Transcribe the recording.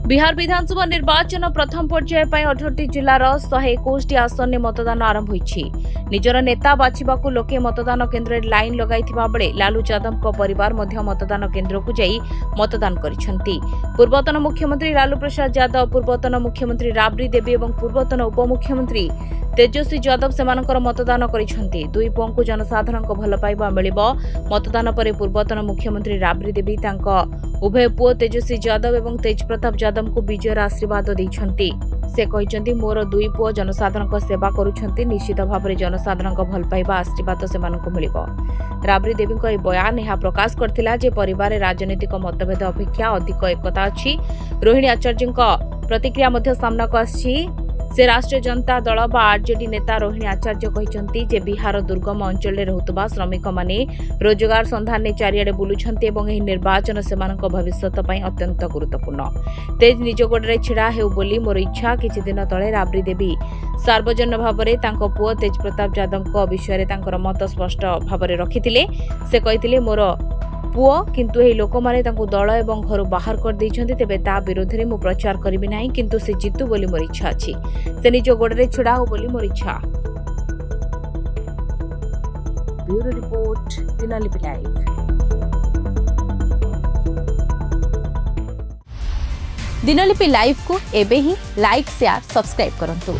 बिहार विधानसभा निर्वाचन प्रथम पर्याय 18 जिलार 121 आसन में मतदान आरंभ होईछि। निजर नेता बाछिबाकू लोके मतदान केन्द्र लाइन लगाइथिबा बेले लालू यादव को परिवार मध्य मतदान केन्द्र को जाई मतदान करिसेंती। पूर्वतन मुख्यमंत्री लालू प्रसाद यादव, पूर्वतन मुख्यमंत्री राबड़ी देवी और पूर्वतन उपमुख्यमंत्री तेजस्वी यादव सेमानकर मतदान करिसेंती। दुई पुओंकू जनसाधारण को भल पाइबा मिलिबो। मतदान परे पूर्वतन मुख्यमंत्री राबड़ी देवी तांको उभय पुओ तेजस्वी यादव और तेजप्रताप यादव को विजयर आशीर्वाद देइछंती। से कहिसेंती मोर दुई पुओ जनसाधारण को सेवा करुछंती। निश्चित भाव में जनसाधारण को भल पाइबा आशीर्वाद सेमानकु मिलिबो। राबड़ी देवी को यह बयान यह प्रकाश करथिला जे परिवार राजनीतिक मतभेद अपेक्षा अधिक एकता अछि। रोहिणी आचार्य प्रतिक्रिया मध्य सामना को आछि। से राष्ट्रीय जनता दल बा आरजेडी नेता रोहिणी आचार्य कहिसेंती जे बिहार दुर्गम अंचल रहुतबा श्रमिक माने रोजगार संधान चारिआडे बुलुछंती एवं एही निर्वाचन सेमानक भविष्यत पई अत्यंत गुरुत्वपूर्ण। तेज निज गोडरे छिड़ा हेउ बोली मोर इच्छा। किछि दिन तळे राबड़ी देवी सार्वजनिक भाव में तांको पुओ तेजप्रताप यादव को विषय में तांकर मत स्पष्ट भाव में रखिथिले। से कहिथिले मोर पुओ किंतु एही लोक माने तांको दल एवं घर बाहर कर दैछंती, तेबे ता विरोध में मु प्रचार करिबि नाही, किंतु से जितु बोली मोर इच्छा अछि। से निज गोडरे छिड़ा हो बोली मोर इच्छा। Bureau report, Dinalipi live. Dinalipi live को एबे ही लाइक, शेयर, सब्सक्राइब करंतु।